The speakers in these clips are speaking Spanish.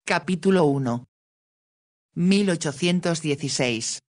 Capítulo 1. 1816.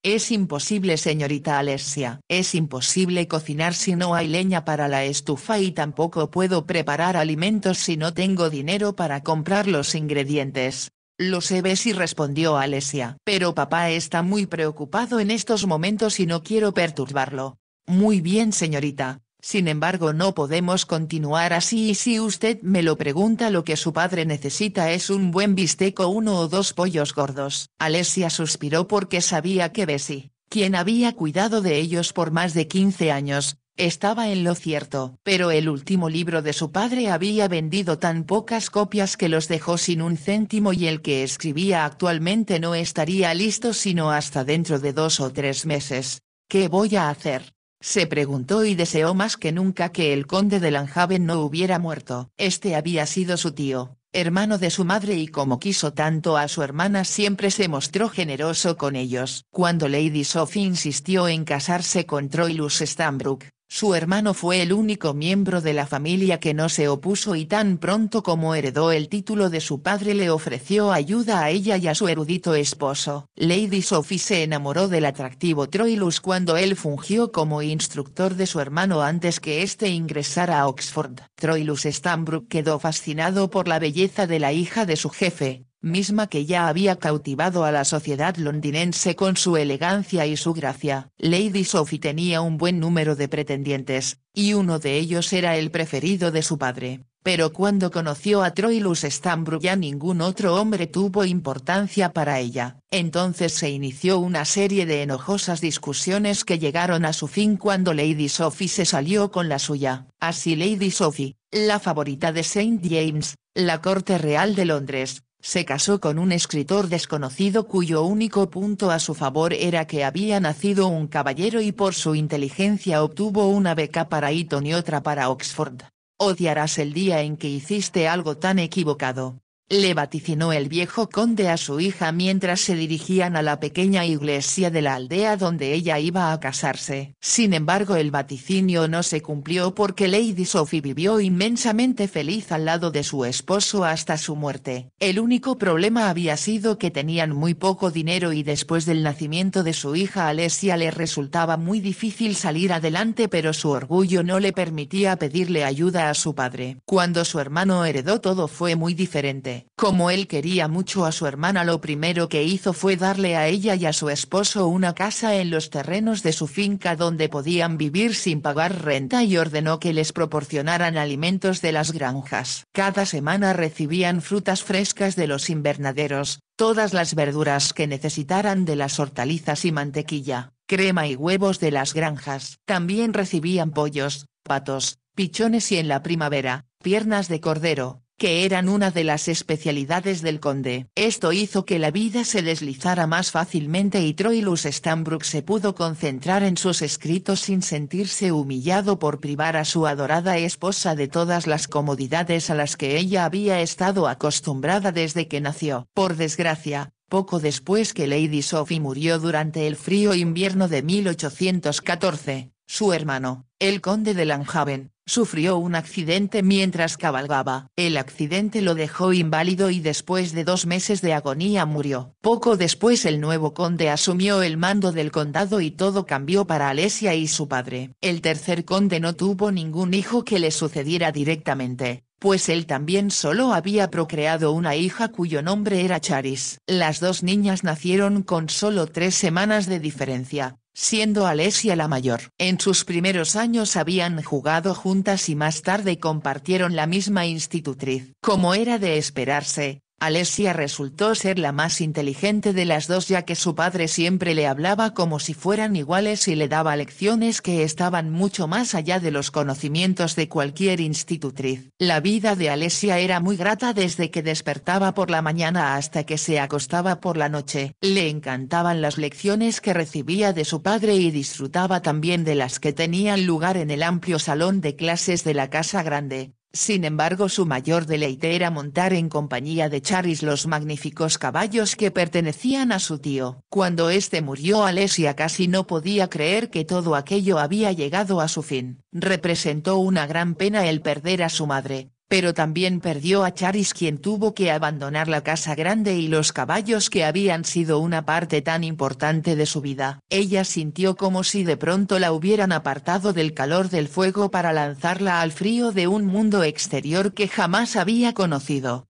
Es imposible, señorita Alessia. Es imposible cocinar si no hay leña para la estufa y tampoco puedo preparar alimentos si no tengo dinero para comprar los ingredientes. Lo sé, Bessie, respondió Alessia. Pero papá está muy preocupado en estos momentos y no quiero perturbarlo. Muy bien, señorita. Sin embargo, no podemos continuar así, y si usted me lo pregunta, lo que su padre necesita es un buen bistec o 1 o 2 pollos gordos. Alessia suspiró porque sabía que Bessie, quien había cuidado de ellos por más de 15 años, estaba en lo cierto. Pero el último libro de su padre había vendido tan pocas copias que los dejó sin un céntimo, y el que escribía actualmente no estaría listo sino hasta dentro de 2 o 3 meses. ¿Qué voy a hacer?, se preguntó, y deseó más que nunca que el conde de Langhaven no hubiera muerto. Este había sido su tío, hermano de su madre, y como quiso tanto a su hermana siempre se mostró generoso con ellos. Cuando Lady Sophie insistió en casarse con Troilus Stanbrook, su hermano fue el único miembro de la familia que no se opuso, y tan pronto como heredó el título de su padre le ofreció ayuda a ella y a su erudito esposo. Lady Sophie se enamoró del atractivo Troilus cuando él fungió como instructor de su hermano antes que éste ingresara a Oxford. Troilus Stanbrook quedó fascinado por la belleza de la hija de su jefe, misma que ya había cautivado a la sociedad londinense con su elegancia y su gracia. Lady Sophie tenía un buen número de pretendientes, y uno de ellos era el preferido de su padre, pero cuando conoció a Troilus Stanbrook ya ningún otro hombre tuvo importancia para ella. Entonces se inició una serie de enojosas discusiones que llegaron a su fin cuando Lady Sophie se salió con la suya. Así Lady Sophie, la favorita de St. James, la corte real de Londres, se casó con un escritor desconocido cuyo único punto a su favor era que había nacido un caballero, y por su inteligencia obtuvo una beca para Eton y otra para Oxford. «Odiarás el día en que hiciste algo tan equivocado», le vaticinó el viejo conde a su hija mientras se dirigían a la pequeña iglesia de la aldea donde ella iba a casarse. Sin embargo, el vaticinio no se cumplió porque Lady Sophie vivió inmensamente feliz al lado de su esposo hasta su muerte. El único problema había sido que tenían muy poco dinero, y después del nacimiento de su hija Alessia le resultaba muy difícil salir adelante, pero su orgullo no le permitía pedirle ayuda a su padre. Cuando su hermano heredó todo fue muy diferente. Como él quería mucho a su hermana, lo primero que hizo fue darle a ella y a su esposo una casa en los terrenos de su finca donde podían vivir sin pagar renta, y ordenó que les proporcionaran alimentos de las granjas. Cada semana recibían frutas frescas de los invernaderos, todas las verduras que necesitaran de las hortalizas y mantequilla, crema y huevos de las granjas. También recibían pollos, patos, pichones y en la primavera, piernas de cordero, que eran una de las especialidades del conde. Esto hizo que la vida se deslizara más fácilmente, y Troilus Stanbrook se pudo concentrar en sus escritos sin sentirse humillado por privar a su adorada esposa de todas las comodidades a las que ella había estado acostumbrada desde que nació. Por desgracia, poco después que Lady Sophie murió durante el frío invierno de 1814, su hermano, el conde de Langhaven, sufrió un accidente mientras cabalgaba. El accidente lo dejó inválido y después de 2 meses de agonía murió. Poco después el nuevo conde asumió el mando del condado y todo cambió para Alessia y su padre. El tercer conde no tuvo ningún hijo que le sucediera directamente, pues él también solo había procreado una hija cuyo nombre era Charis. Las 2 niñas nacieron con solo 3 semanas de diferencia, siendo Alessia la mayor. En sus primeros años habían jugado juntas y más tarde compartieron la misma institutriz. Como era de esperarse, Alessia resultó ser la más inteligente de las 2, ya que su padre siempre le hablaba como si fueran iguales y le daba lecciones que estaban mucho más allá de los conocimientos de cualquier institutriz. La vida de Alessia era muy grata desde que despertaba por la mañana hasta que se acostaba por la noche. Le encantaban las lecciones que recibía de su padre y disfrutaba también de las que tenían lugar en el amplio salón de clases de la casa grande. Sin embargo, su mayor deleite era montar en compañía de Charis los magníficos caballos que pertenecían a su tío. Cuando este murió, Alessia casi no podía creer que todo aquello había llegado a su fin. Representó una gran pena el perder a su madre, pero también perdió a Charis, quien tuvo que abandonar la casa grande y los caballos que habían sido una parte tan importante de su vida. Ella sintió como si de pronto la hubieran apartado del calor del fuego para lanzarla al frío de un mundo exterior que jamás había conocido.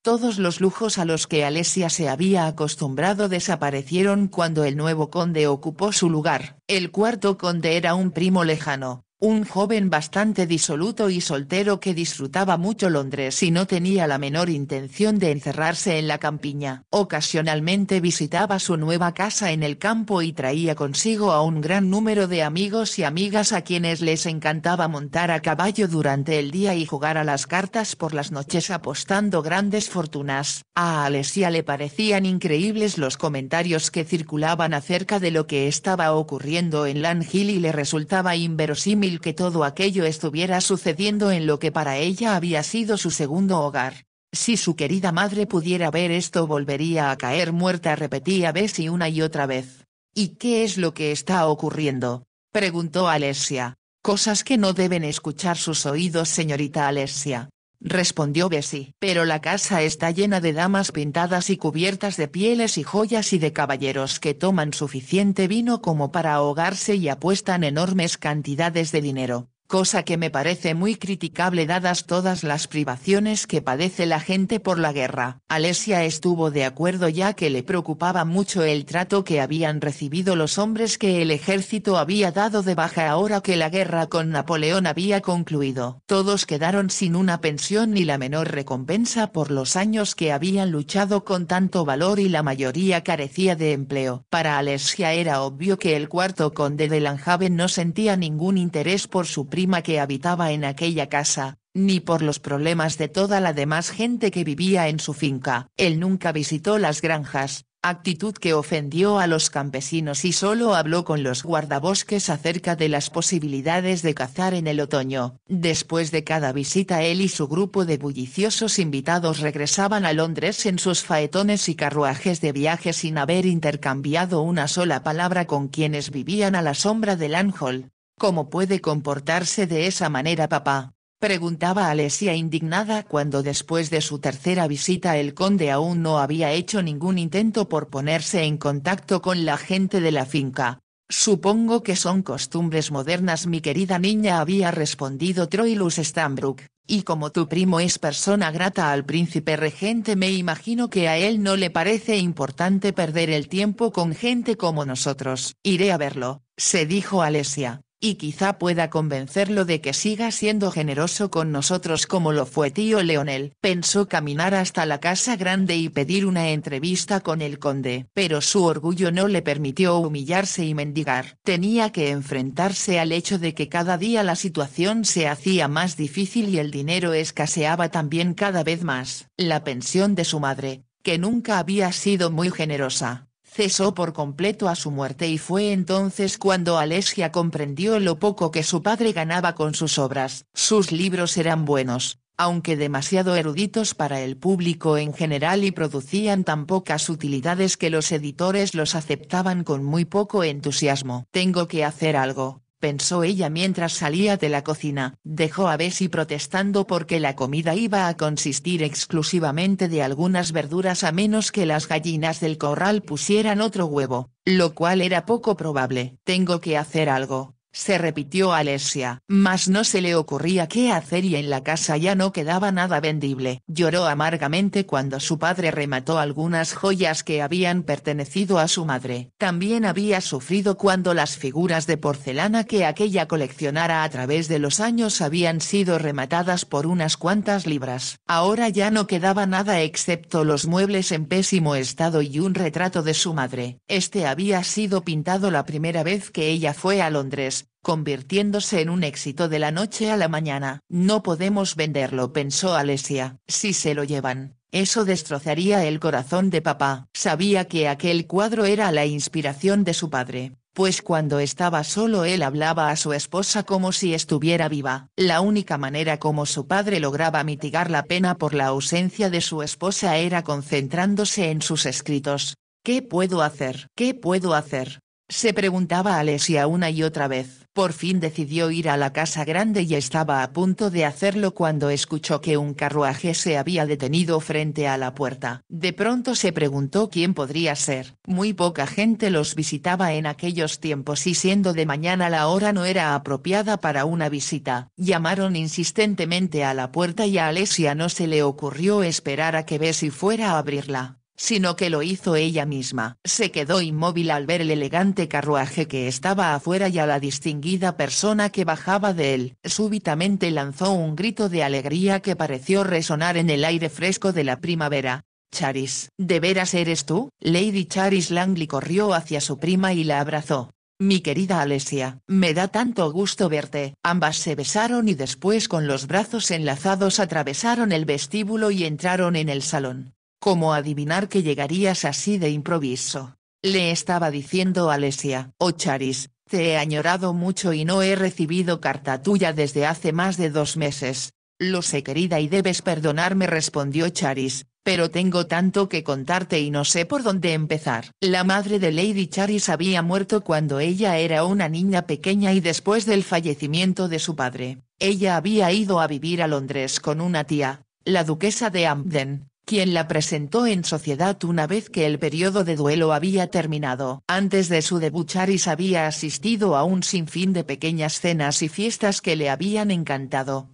Todos los lujos a los que Alesia se había acostumbrado desaparecieron cuando el nuevo conde ocupó su lugar. El cuarto conde era un primo lejano, un joven bastante disoluto y soltero que disfrutaba mucho Londres y no tenía la menor intención de encerrarse en la campiña. Ocasionalmente visitaba su nueva casa en el campo y traía consigo a un gran número de amigos y amigas a quienes les encantaba montar a caballo durante el día y jugar a las cartas por las noches apostando grandes fortunas. A Alesia le parecían increíbles los comentarios que circulaban acerca de lo que estaba ocurriendo en Lan Hill y le resultaba inverosímil que todo aquello estuviera sucediendo en lo que para ella había sido su segundo hogar. Si su querida madre pudiera ver esto volvería a caer muerta, repetía Bessie una y otra vez. ¿Y qué es lo que está ocurriendo?, preguntó Alesia. Cosas que no deben escuchar sus oídos, señorita Alesia, respondió Bessie. Pero la casa está llena de damas pintadas y cubiertas de pieles y joyas y de caballeros que toman suficiente vino como para ahogarse y apuestan enormes cantidades de dinero, cosa que me parece muy criticable dadas todas las privaciones que padece la gente por la guerra. Alesia estuvo de acuerdo, ya que le preocupaba mucho el trato que habían recibido los hombres que el ejército había dado de baja ahora que la guerra con Napoleón había concluido. Todos quedaron sin una pensión ni la menor recompensa por los años que habían luchado con tanto valor y la mayoría carecía de empleo. Para Alesia era obvio que el cuarto conde de Lanhaven no sentía ningún interés por su prima que habitaba en aquella casa, ni por los problemas de toda la demás gente que vivía en su finca. Él nunca visitó las granjas, actitud que ofendió a los campesinos, y solo habló con los guardabosques acerca de las posibilidades de cazar en el otoño. Después de cada visita él y su grupo de bulliciosos invitados regresaban a Londres en sus faetones y carruajes de viaje sin haber intercambiado una sola palabra con quienes vivían a la sombra de Lan Hall. ¿Cómo puede comportarse de esa manera, papá?, preguntaba Alesia indignada cuando después de su tercera visita el conde aún no había hecho ningún intento por ponerse en contacto con la gente de la finca. Supongo que son costumbres modernas, mi querida niña, había respondido Troilus Stanbrook, y como tu primo es persona grata al príncipe regente, me imagino que a él no le parece importante perder el tiempo con gente como nosotros. Iré a verlo, se dijo Alesia, y quizá pueda convencerlo de que siga siendo generoso con nosotros como lo fue tío Leonel. Pensó caminar hasta la casa grande y pedir una entrevista con el conde, pero su orgullo no le permitió humillarse y mendigar. Tenía que enfrentarse al hecho de que cada día la situación se hacía más difícil y el dinero escaseaba también cada vez más. La pensión de su madre, que nunca había sido muy generosa, cesó por completo a su muerte, y fue entonces cuando Alesia comprendió lo poco que su padre ganaba con sus obras. Sus libros eran buenos, aunque demasiado eruditos para el público en general, y producían tan pocas utilidades que los editores los aceptaban con muy poco entusiasmo. Tengo que hacer algo, pensó ella mientras salía de la cocina. Dejó a Bessie protestando porque la comida iba a consistir exclusivamente de algunas verduras a menos que las gallinas del corral pusieran otro huevo, lo cual era poco probable. Tengo que hacer algo, se repitió Alesia, mas no se le ocurría qué hacer y en la casa ya no quedaba nada vendible. Lloró amargamente cuando su padre remató algunas joyas que habían pertenecido a su madre. También había sufrido cuando las figuras de porcelana que aquella coleccionara a través de los años habían sido rematadas por unas cuantas libras. Ahora ya no quedaba nada excepto los muebles en pésimo estado y un retrato de su madre. Este había sido pintado la primera vez que ella fue a Londres, convirtiéndose en un éxito de la noche a la mañana. No podemos venderlo, pensó Alesia. Si se lo llevan, eso destrozaría el corazón de papá. Sabía que aquel cuadro era la inspiración de su padre, pues cuando estaba solo él hablaba a su esposa como si estuviera viva. La única manera como su padre lograba mitigar la pena por la ausencia de su esposa era concentrándose en sus escritos. ¿Qué puedo hacer? ¿Qué puedo hacer?, se preguntaba Alesia una y otra vez. Por fin decidió ir a la casa grande y estaba a punto de hacerlo cuando escuchó que un carruaje se había detenido frente a la puerta. De pronto se preguntó quién podría ser. Muy poca gente los visitaba en aquellos tiempos y siendo de mañana la hora no era apropiada para una visita. Llamaron insistentemente a la puerta y a Alesia no se le ocurrió esperar a que Bessie fuera a abrirla, sino que lo hizo ella misma. Se quedó inmóvil al ver el elegante carruaje que estaba afuera y a la distinguida persona que bajaba de él. Súbitamente lanzó un grito de alegría que pareció resonar en el aire fresco de la primavera. «Charis, ¿de veras eres tú?» Lady Charis Langley corrió hacia su prima y la abrazó. «Mi querida Alesia, me da tanto gusto verte». Ambas se besaron y después con los brazos enlazados atravesaron el vestíbulo y entraron en el salón. «¿Cómo adivinar que llegarías así de improviso?», le estaba diciendo Alesia. «Oh Charis, te he añorado mucho y no he recibido carta tuya desde hace más de 2 meses». «Lo sé querida y debes perdonarme», respondió Charis, «pero tengo tanto que contarte y no sé por dónde empezar». La madre de Lady Charis había muerto cuando ella era una niña pequeña y después del fallecimiento de su padre, ella había ido a vivir a Londres con una tía, la duquesa de Hampden, quien la presentó en sociedad una vez que el periodo de duelo había terminado. Antes de su debut Charis había asistido a un sinfín de pequeñas cenas y fiestas que le habían encantado.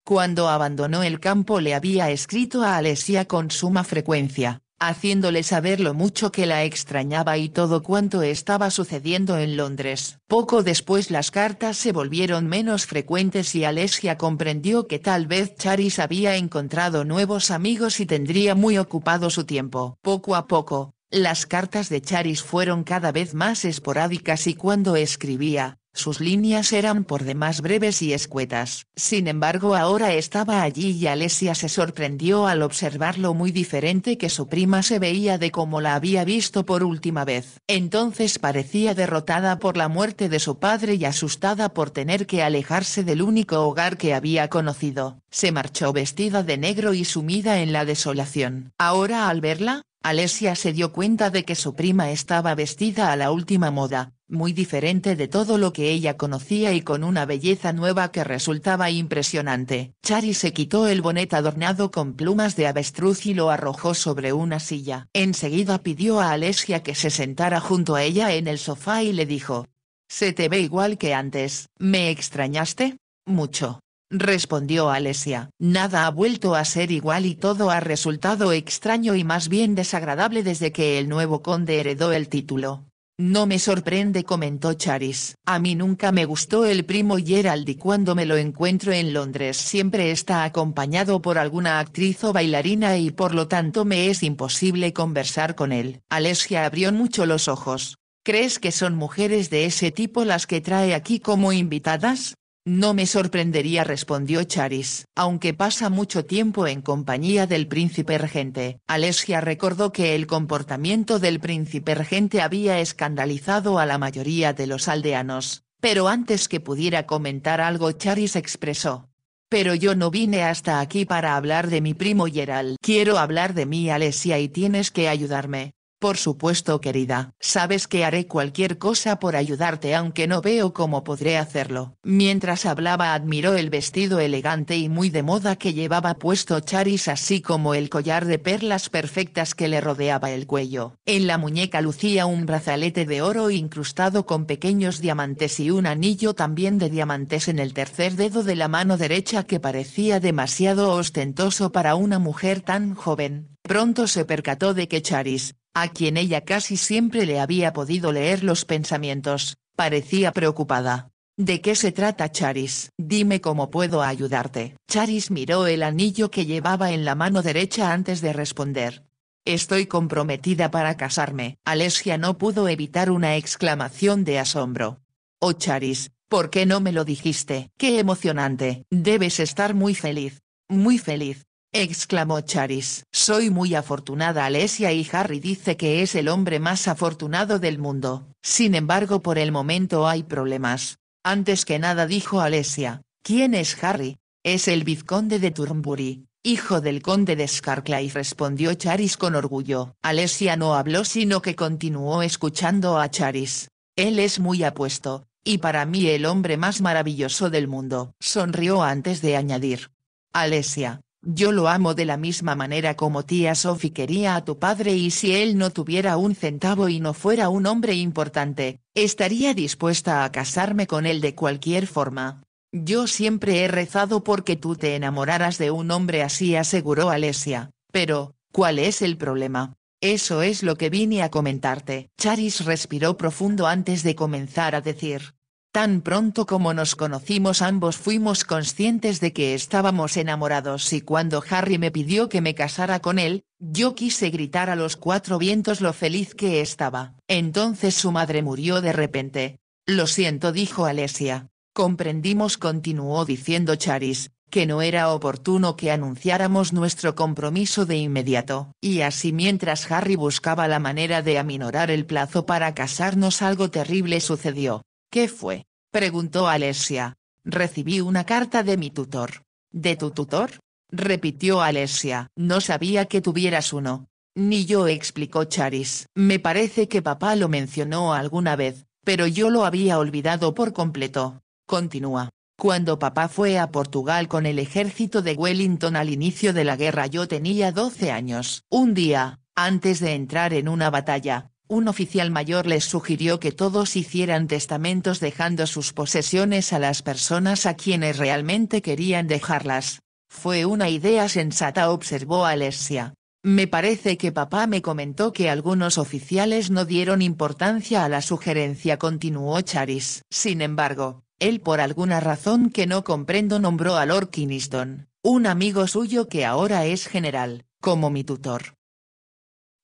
Cuando abandonó el campo le había escrito a Alesia con suma frecuencia, haciéndole saber lo mucho que la extrañaba y todo cuanto estaba sucediendo en Londres. Poco después las cartas se volvieron menos frecuentes y Alesia comprendió que tal vez Charis había encontrado nuevos amigos y tendría muy ocupado su tiempo. Poco a poco, las cartas de Charis fueron cada vez más esporádicas y cuando escribía, sus líneas eran por demás breves y escuetas. Sin embargo ahora estaba allí y Alesia se sorprendió al observar lo muy diferente que su prima se veía de como la había visto por última vez. Entonces parecía derrotada por la muerte de su padre y asustada por tener que alejarse del único hogar que había conocido. Se marchó vestida de negro y sumida en la desolación. Ahora al verla, Alesia se dio cuenta de que su prima estaba vestida a la última moda, muy diferente de todo lo que ella conocía y con una belleza nueva que resultaba impresionante. Charis se quitó el bonete adornado con plumas de avestruz y lo arrojó sobre una silla. Enseguida pidió a Alesia que se sentara junto a ella en el sofá y le dijo: «Se te ve igual que antes». «¿Me extrañaste?» «Mucho», respondió Alesia. «Nada ha vuelto a ser igual y todo ha resultado extraño y más bien desagradable desde que el nuevo conde heredó el título». «No me sorprende», comentó Charis. «A mí nunca me gustó el primo Gerald y cuando me lo encuentro en Londres siempre está acompañado por alguna actriz o bailarina y por lo tanto me es imposible conversar con él». Alesia abrió mucho los ojos. «¿Crees que son mujeres de ese tipo las que trae aquí como invitadas?» «No me sorprendería», respondió Charis, «aunque pasa mucho tiempo en compañía del príncipe regente». Alesia recordó que el comportamiento del príncipe regente había escandalizado a la mayoría de los aldeanos, pero antes que pudiera comentar algo Charis expresó: «Pero yo no vine hasta aquí para hablar de mi primo Gerald. Quiero hablar de mí, Alesia, y tienes que ayudarme». «Por supuesto querida, sabes que haré cualquier cosa por ayudarte aunque no veo cómo podré hacerlo». Mientras hablaba admiró el vestido elegante y muy de moda que llevaba puesto Charis así como el collar de perlas perfectas que le rodeaba el cuello. En la muñeca lucía un brazalete de oro incrustado con pequeños diamantes y un anillo también de diamantes en el tercer dedo de la mano derecha que parecía demasiado ostentoso para una mujer tan joven. Pronto se percató de que Charis, a quien ella casi siempre le había podido leer los pensamientos, parecía preocupada. «¿De qué se trata, Charis? Dime cómo puedo ayudarte». Charis miró el anillo que llevaba en la mano derecha antes de responder. «Estoy comprometida para casarme». Alesia no pudo evitar una exclamación de asombro. «Oh Charis, ¿por qué no me lo dijiste?» «¡Qué emocionante! Debes estar muy feliz». «Muy feliz», exclamó Charis. «Soy muy afortunada». Alesia y Harry dice que es el hombre más afortunado del mundo. Sin embargo por el momento hay problemas. Antes que nada, dijo Alesia, «¿Quién es Harry?» «Es el vizconde de Turnbury, hijo del conde de Scarcliffe», respondió Charis con orgullo. Alesia no habló sino que continuó escuchando a Charis. «Él es muy apuesto, Y para mí el hombre más maravilloso del mundo. Sonrió antes de añadir. Alesia, yo lo amo de la misma manera como tía Sophie quería a tu padre y si él no tuviera un centavo y no fuera un hombre importante, estaría dispuesta a casarme con él de cualquier forma. Yo siempre he rezado porque tú te enamoraras de un hombre así, aseguró Alesia, pero, ¿cuál es el problema? Eso es lo que vine a comentarte. Charis respiró profundo antes de comenzar a decir. Tan pronto como nos conocimos ambos fuimos conscientes de que estábamos enamorados y cuando Harry me pidió que me casara con él, yo quise gritar a los cuatro vientos lo feliz que estaba. Entonces su madre murió de repente. Lo siento, dijo Alesia. Comprendimos, continuó diciendo Charis, que no era oportuno que anunciáramos nuestro compromiso de inmediato. Y así mientras Harry buscaba la manera de aminorar el plazo para casarnos algo terrible sucedió. ¿Qué fue? Preguntó Alesia. Recibí una carta de mi tutor. ¿De tu tutor? Repitió Alesia. No sabía que tuvieras uno. Ni yo, explicó Charis. Me parece que papá lo mencionó alguna vez, pero yo lo había olvidado por completo. Continúa. Cuando papá fue a Portugal con el ejército de Wellington al inicio de la guerra yo tenía 12 años. Un día, antes de entrar en una batalla, un oficial mayor les sugirió que todos hicieran testamentos dejando sus posesiones a las personas a quienes realmente querían dejarlas. Fue una idea sensata, observó Alesia. Me parece que papá me comentó que algunos oficiales no dieron importancia a la sugerencia, continuó Charis. Sin embargo, él por alguna razón que no comprendo nombró a Lord Kingston, un amigo suyo que ahora es general, como mi tutor.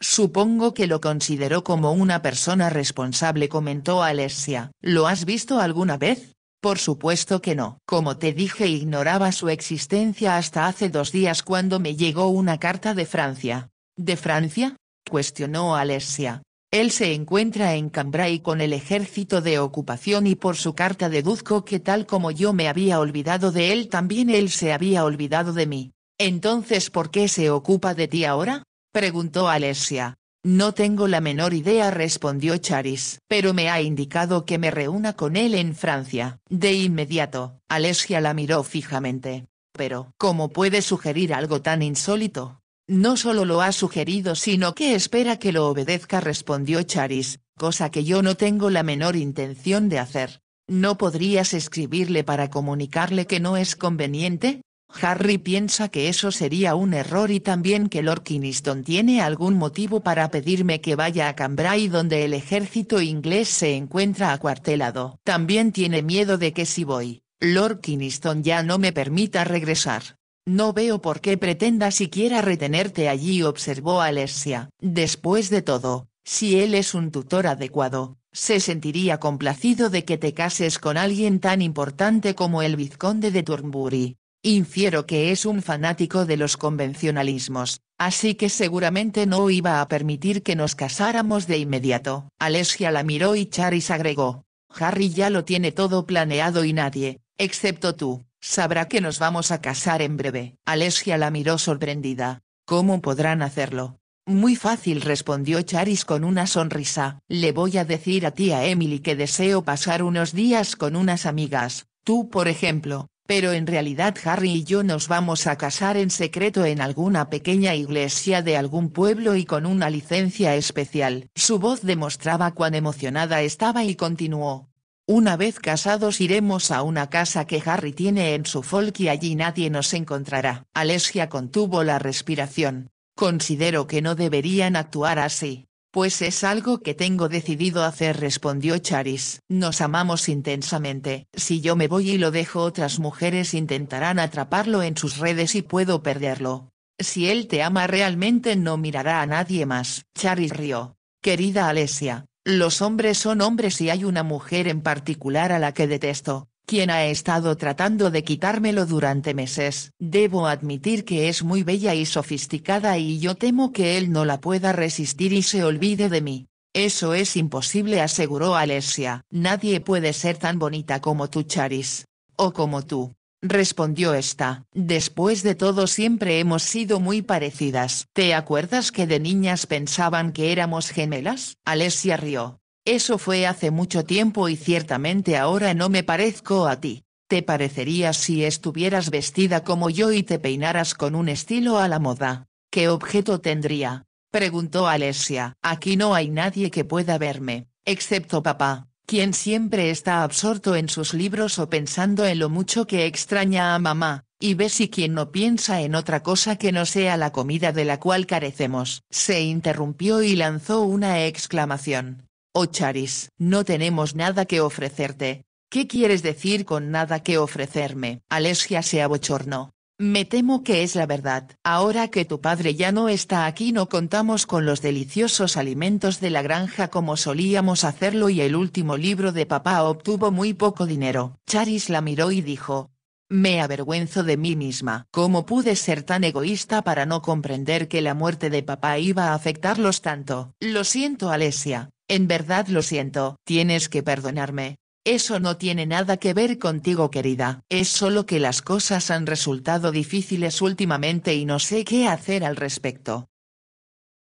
Supongo que lo consideró como una persona responsable, comentó Alesia. ¿Lo has visto alguna vez? Por supuesto que no. Como te dije, ignoraba su existencia hasta hace 2 días cuando me llegó una carta de Francia. ¿De Francia? Cuestionó Alesia. Él se encuentra en Cambrai con el ejército de ocupación y por su carta deduzco que tal como yo me había olvidado de él también él se había olvidado de mí. ¿Entonces por qué se ocupa de ti ahora? Preguntó Alesia. No tengo la menor idea, respondió Charis. Pero me ha indicado que me reúna con él en Francia. De inmediato, Alesia la miró fijamente. Pero, ¿cómo puede sugerir algo tan insólito? No solo lo ha sugerido sino que espera que lo obedezca, respondió Charis, cosa que yo no tengo la menor intención de hacer. ¿No podrías escribirle para comunicarle que no es conveniente? Harry piensa que eso sería un error y también que Lord Kingston tiene algún motivo para pedirme que vaya a Cambrai donde el ejército inglés se encuentra acuartelado. También tiene miedo de que si voy, Lord Kingston ya no me permita regresar. No veo por qué pretenda siquiera retenerte allí, observó Alesia. Después de todo, si él es un tutor adecuado, se sentiría complacido de que te cases con alguien tan importante como el vizconde de Turnbury. Infiero que es un fanático de los convencionalismos, así que seguramente no iba a permitir que nos casáramos de inmediato. Alesia la miró y Charis agregó. Harry ya lo tiene todo planeado y nadie, excepto tú, sabrá que nos vamos a casar en breve. Alesia la miró sorprendida. ¿Cómo podrán hacerlo? Muy fácil, respondió Charis con una sonrisa. Le voy a decir a tía Emily que deseo pasar unos días con unas amigas, tú por ejemplo. Pero en realidad Harry y yo nos vamos a casar en secreto en alguna pequeña iglesia de algún pueblo y con una licencia especial. Su voz demostraba cuán emocionada estaba y continuó. Una vez casados iremos a una casa que Harry tiene en Suffolk y allí nadie nos encontrará. Alesia contuvo la respiración. Considero que no deberían actuar así. Pues es algo que tengo decidido hacer, respondió Charis. Nos amamos intensamente. Si yo me voy y lo dejo, otras mujeres intentarán atraparlo en sus redes y puedo perderlo. Si él te ama realmente no mirará a nadie más. Charis rió. Querida Alesia, los hombres son hombres y hay una mujer en particular a la que detesto, quien ha estado tratando de quitármelo durante meses. Debo admitir que es muy bella y sofisticada y yo temo que él no la pueda resistir y se olvide de mí. Eso es imposible, aseguró Alesia. Nadie puede ser tan bonita como tú, Charis. O como tú, respondió esta. Después de todo siempre hemos sido muy parecidas. ¿Te acuerdas que de niñas pensaban que éramos gemelas? Alesia rió. Eso fue hace mucho tiempo y ciertamente ahora no me parezco a ti. ¿Te parecerías si estuvieras vestida como yo y te peinaras con un estilo a la moda? ¿Qué objeto tendría?, preguntó Alesia. Aquí no hay nadie que pueda verme, excepto papá, quien siempre está absorto en sus libros o pensando en lo mucho que extraña a mamá, y Bessie quien no piensa en otra cosa que no sea la comida de la cual carecemos. Se interrumpió y lanzó una exclamación. Oh Charis, no tenemos nada que ofrecerte. ¿Qué quieres decir con nada que ofrecerme? Alesia se abochornó. Me temo que es la verdad. Ahora que tu padre ya no está aquí no contamos con los deliciosos alimentos de la granja como solíamos hacerlo y el último libro de papá obtuvo muy poco dinero. Charis la miró y dijo. Me avergüenzo de mí misma. ¿Cómo pude ser tan egoísta para no comprender que la muerte de papá iba a afectarlos tanto? Lo siento Alesia, en verdad lo siento. Tienes que perdonarme. Eso no tiene nada que ver contigo querida. Es solo que las cosas han resultado difíciles últimamente y no sé qué hacer al respecto.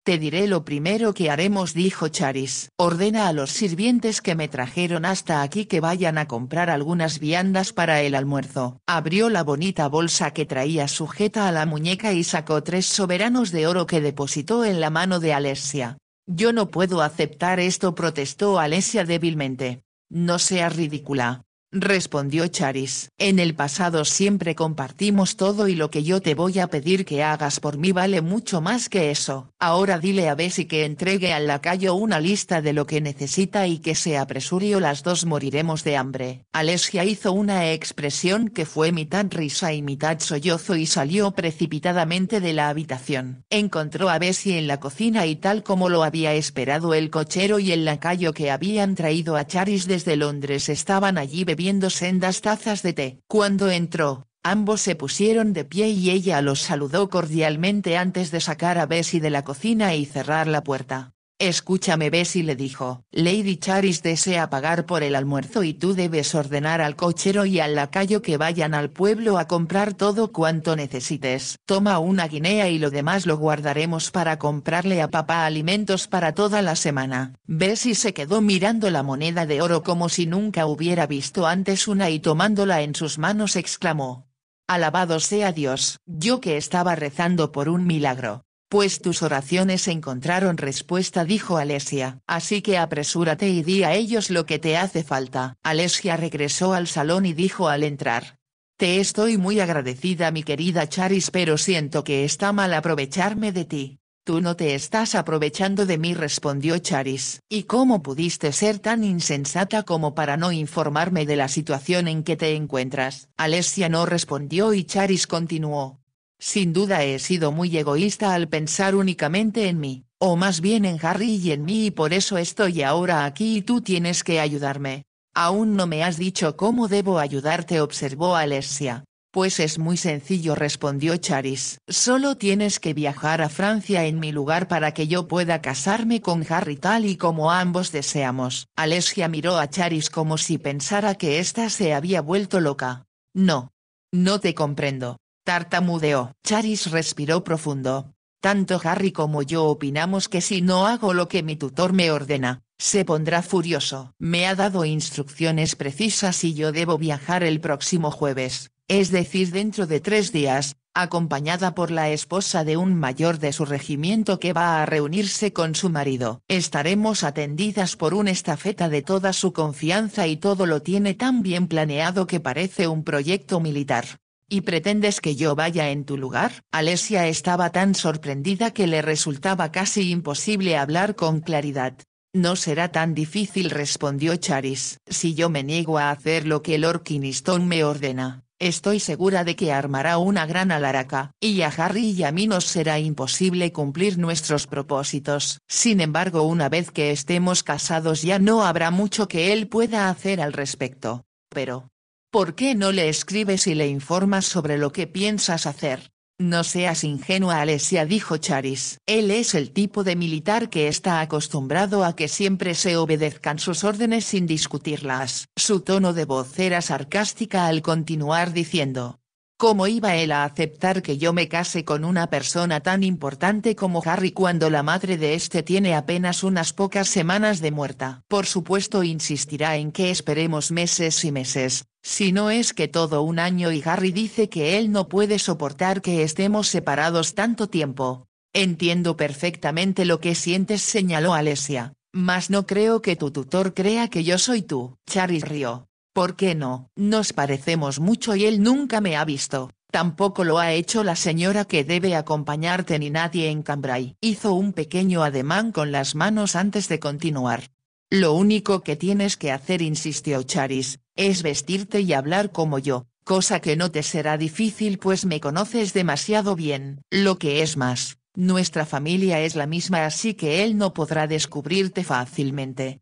Te diré lo primero que haremos, dijo Charis. Ordena a los sirvientes que me trajeron hasta aquí que vayan a comprar algunas viandas para el almuerzo. Abrió la bonita bolsa que traía sujeta a la muñeca y sacó 3 soberanos de oro que depositó en la mano de Alesia. Yo no puedo aceptar esto, protestó Alesia débilmente. No seas ridícula, respondió Charis. En el pasado siempre compartimos todo y lo que yo te voy a pedir que hagas por mí vale mucho más que eso. Ahora dile a Bessie que entregue al lacayo una lista de lo que necesita y que se apresure o las dos moriremos de hambre. Alesia hizo una expresión que fue mitad risa y mitad sollozo y salió precipitadamente de la habitación. Encontró a Bessie en la cocina y tal como lo había esperado el cochero y el lacayo que habían traído a Charis desde Londres estaban allí bebiendo sendas tazas de té. Cuando entró, ambos se pusieron de pie y ella los saludó cordialmente antes de sacar a Bessie de la cocina y cerrar la puerta. Escúchame Bessie, le dijo. Lady Charis desea pagar por el almuerzo y tú debes ordenar al cochero y al lacayo que vayan al pueblo a comprar todo cuanto necesites. Toma una guinea y lo demás lo guardaremos para comprarle a papá alimentos para toda la semana. Bessie se quedó mirando la moneda de oro como si nunca hubiera visto antes una y tomándola en sus manos exclamó. Alabado sea Dios. Yo que estaba rezando por un milagro. Pues tus oraciones encontraron respuesta, dijo Alesia. Así que apresúrate y di a ellos lo que te hace falta. Alesia regresó al salón y dijo al entrar. Te estoy muy agradecida mi querida Charis, pero siento que está mal aprovecharme de ti. Tú no te estás aprovechando de mí, respondió Charis. ¿Y cómo pudiste ser tan insensata como para no informarme de la situación en que te encuentras? Alesia no respondió y Charis continuó. Sin duda he sido muy egoísta al pensar únicamente en mí, o más bien en Harry y en mí, y por eso estoy ahora aquí y tú tienes que ayudarme. Aún no me has dicho cómo debo ayudarte, observó Alesia. Pues es muy sencillo, respondió Charis. Solo tienes que viajar a Francia en mi lugar para que yo pueda casarme con Harry tal y como ambos deseamos. Alesia miró a Charis como si pensara que ésta se había vuelto loca. No. No te comprendo. Tartamudeó. Charis respiró profundo. Tanto Harry como yo opinamos que si no hago lo que mi tutor me ordena, se pondrá furioso. Me ha dado instrucciones precisas y yo debo viajar el próximo jueves, es decir dentro de 3 días, acompañada por la esposa de un mayor de su regimiento que va a reunirse con su marido. Estaremos atendidas por un estafeta de toda su confianza y todo lo tiene tan bien planeado que parece un proyecto militar. ¿Y pretendes que yo vaya en tu lugar? Alesia estaba tan sorprendida que le resultaba casi imposible hablar con claridad. No será tan difícil, respondió Charis. Si yo me niego a hacer lo que Lord Kynaston me ordena, estoy segura de que armará una gran alaraca, y a Harry y a mí nos será imposible cumplir nuestros propósitos. Sin embargo, una vez que estemos casados ya no habrá mucho que él pueda hacer al respecto. Pero ¿por qué no le escribes y le informas sobre lo que piensas hacer? No seas ingenua, Alesia, dijo Charis. Él es el tipo de militar que está acostumbrado a que siempre se obedezcan sus órdenes sin discutirlas. Su tono de voz era sarcástica al continuar diciendo. ¿Cómo iba él a aceptar que yo me case con una persona tan importante como Harry cuando la madre de este tiene apenas unas pocas semanas de muerta? Por supuesto insistirá en que esperemos meses y meses, si no es que todo un año, y Harry dice que él no puede soportar que estemos separados tanto tiempo. Entiendo perfectamente lo que sientes, señaló Alesia, mas no creo que tu tutor crea que yo soy tú. Charis rió. ¿Por qué no? Nos parecemos mucho y él nunca me ha visto, tampoco lo ha hecho la señora que debe acompañarte ni nadie en Cambrai. Hizo un pequeño ademán con las manos antes de continuar. Lo único que tienes que hacer, insistió Charis, es vestirte y hablar como yo, cosa que no te será difícil pues me conoces demasiado bien. Lo que es más, nuestra familia es la misma así que él no podrá descubrirte fácilmente.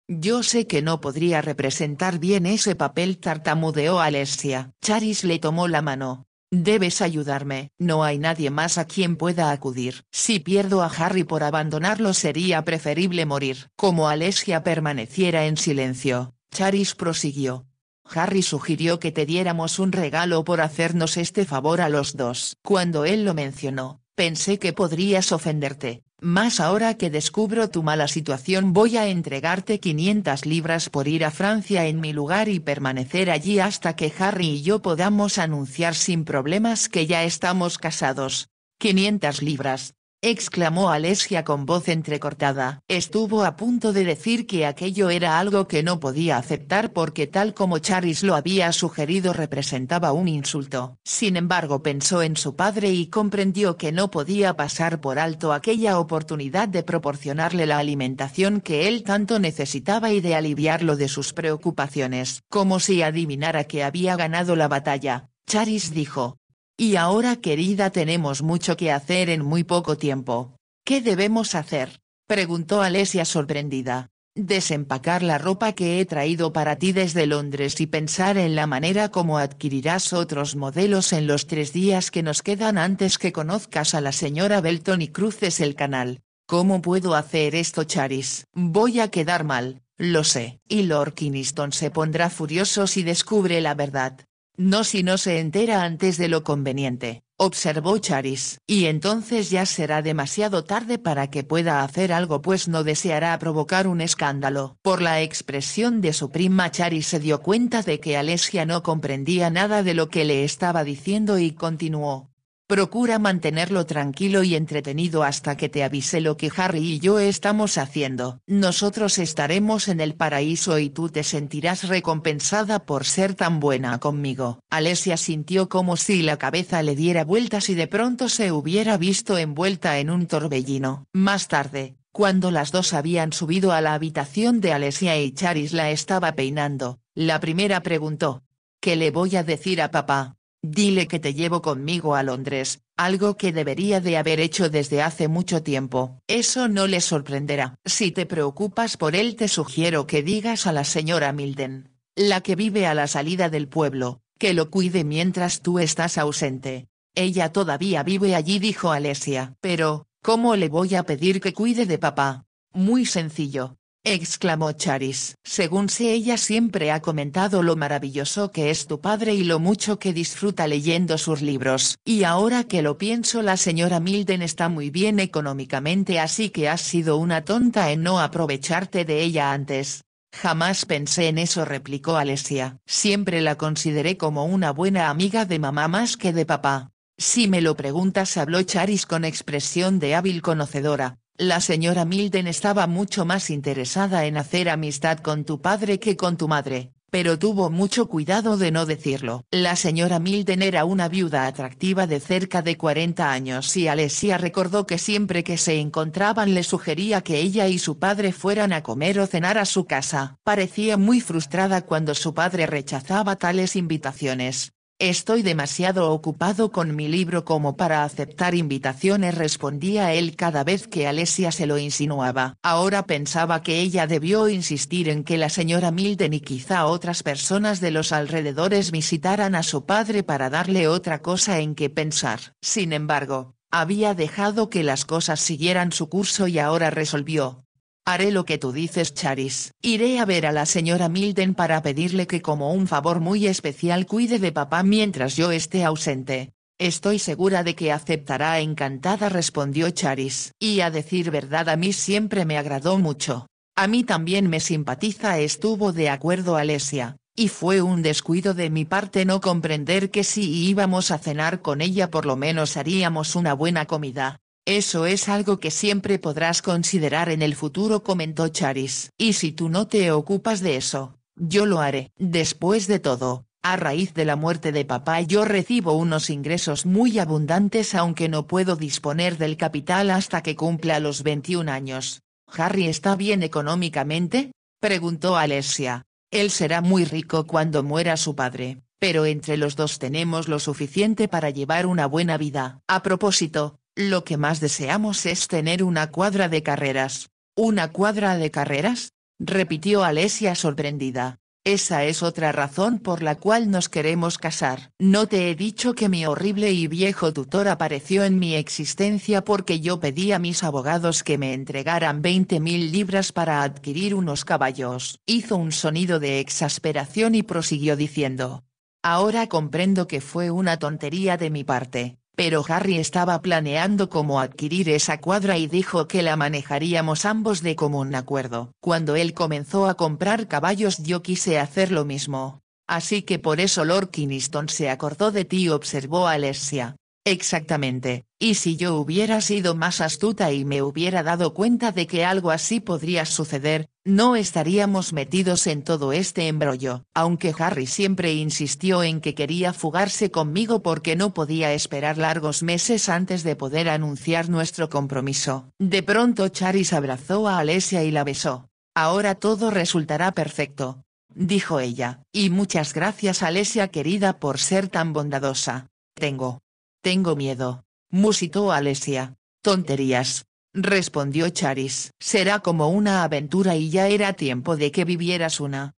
Yo sé que no podría representar bien ese papel, tartamudeó Alesia. Charis le tomó la mano. Debes ayudarme. No hay nadie más a quien pueda acudir. Si pierdo a Harry por abandonarlo sería preferible morir. Como Alesia permaneciera en silencio, Charis prosiguió. Harry sugirió que te diéramos un regalo por hacernos este favor a los dos. Cuando él lo mencionó, pensé que podrías ofenderte, mas ahora que descubro tu mala situación voy a entregarte 500 libras por ir a Francia en mi lugar y permanecer allí hasta que Harry y yo podamos anunciar sin problemas que ya estamos casados. 500 libras. Exclamó Alesia con voz entrecortada. Estuvo a punto de decir que aquello era algo que no podía aceptar porque tal como Charis lo había sugerido representaba un insulto. Sin embargo pensó en su padre y comprendió que no podía pasar por alto aquella oportunidad de proporcionarle la alimentación que él tanto necesitaba y de aliviarlo de sus preocupaciones. Como si adivinara que había ganado la batalla, Charis dijo. Y ahora, querida, tenemos mucho que hacer en muy poco tiempo. ¿Qué debemos hacer?, preguntó Alesia sorprendida. Desempacar la ropa que he traído para ti desde Londres y pensar en la manera como adquirirás otros modelos en los 3 días que nos quedan antes que conozcas a la señora Belton y cruces el canal. ¿Cómo puedo hacer esto, Charis? Voy a quedar mal, lo sé. Y Lord Kynaston se pondrá furioso si descubre la verdad. No si no se entera antes de lo conveniente, observó Charis. Y entonces ya será demasiado tarde para que pueda hacer algo pues no deseará provocar un escándalo. Por la expresión de su prima Charis se dio cuenta de que Alesia no comprendía nada de lo que le estaba diciendo y continuó. Procura mantenerlo tranquilo y entretenido hasta que te avise lo que Harry y yo estamos haciendo. Nosotros estaremos en el paraíso y tú te sentirás recompensada por ser tan buena conmigo. Alesia sintió como si la cabeza le diera vueltas y de pronto se hubiera visto envuelta en un torbellino. Más tarde, cuando las dos habían subido a la habitación de Alesia y Charis la estaba peinando, la primera preguntó. ¿Qué le voy a decir a papá? Dile que te llevo conmigo a Londres, algo que debería de haber hecho desde hace mucho tiempo. Eso no le sorprenderá. Si te preocupas por él te sugiero que digas a la señora Milden, la que vive a la salida del pueblo, que lo cuide mientras tú estás ausente. Ella todavía vive allí, dijo Alesia. Pero, ¿cómo le voy a pedir que cuide de papá? Muy sencillo. Exclamó Charis. Según sé, ella siempre ha comentado lo maravilloso que es tu padre y lo mucho que disfruta leyendo sus libros. Y ahora que lo pienso, la señora Milden está muy bien económicamente, así que has sido una tonta en no aprovecharte de ella antes. Jamás pensé en eso, replicó Alesia. Siempre la consideré como una buena amiga de mamá más que de papá. Si me lo preguntas, habló Charis con expresión de hábil conocedora. La señora Milden estaba mucho más interesada en hacer amistad con tu padre que con tu madre, pero tuvo mucho cuidado de no decirlo. La señora Milden era una viuda atractiva de cerca de 40 años y Alesia recordó que siempre que se encontraban le sugería que ella y su padre fueran a comer o cenar a su casa. Parecía muy frustrada cuando su padre rechazaba tales invitaciones. Estoy demasiado ocupado con mi libro como para aceptar invitaciones, respondía él cada vez que Alesia se lo insinuaba. Ahora pensaba que ella debió insistir en que la señora Milden y quizá otras personas de los alrededores visitaran a su padre para darle otra cosa en que pensar. Sin embargo, había dejado que las cosas siguieran su curso y ahora resolvió. Haré lo que tú dices, Charis. Iré a ver a la señora Milden para pedirle que como un favor muy especial cuide de papá mientras yo esté ausente. Estoy segura de que aceptará encantada, respondió Charis. Y a decir verdad, a mí siempre me agradó mucho. A mí también me simpatiza, estuvo de acuerdo Alesia, y fue un descuido de mi parte no comprender que si íbamos a cenar con ella por lo menos haríamos una buena comida. Eso es algo que siempre podrás considerar en el futuro, comentó Charis. Y si tú no te ocupas de eso, yo lo haré. Después de todo, a raíz de la muerte de papá yo recibo unos ingresos muy abundantes, aunque no puedo disponer del capital hasta que cumpla los 21 años. ¿Harry está bien económicamente?, preguntó Alesia. Él será muy rico cuando muera su padre, pero entre los dos tenemos lo suficiente para llevar una buena vida. A propósito, lo que más deseamos es tener una cuadra de carreras. ¿Una cuadra de carreras?, repitió Alesia sorprendida. Esa es otra razón por la cual nos queremos casar. ¿No te he dicho que mi horrible y viejo tutor apareció en mi existencia porque yo pedí a mis abogados que me entregaran 20.000 libras para adquirir unos caballos? Hizo un sonido de exasperación y prosiguió diciendo: ahora comprendo que fue una tontería de mi parte, pero Harry estaba planeando cómo adquirir esa cuadra y dijo que la manejaríamos ambos de común acuerdo. Cuando él comenzó a comprar caballos yo quise hacer lo mismo. Así que por eso Lord Kiniston se acordó de ti, observó Alesia. Exactamente, y si yo hubiera sido más astuta y me hubiera dado cuenta de que algo así podría suceder, no estaríamos metidos en todo este embrollo. Aunque Harry siempre insistió en que quería fugarse conmigo porque no podía esperar largos meses antes de poder anunciar nuestro compromiso. De pronto Charis abrazó a Alesia y la besó. Ahora todo resultará perfecto, dijo ella. Y muchas gracias, Alesia querida, por ser tan bondadosa. Tengo miedo, musitó Alesia. Tonterías, respondió Charis. Será como una aventura y ya era tiempo de que vivieras una.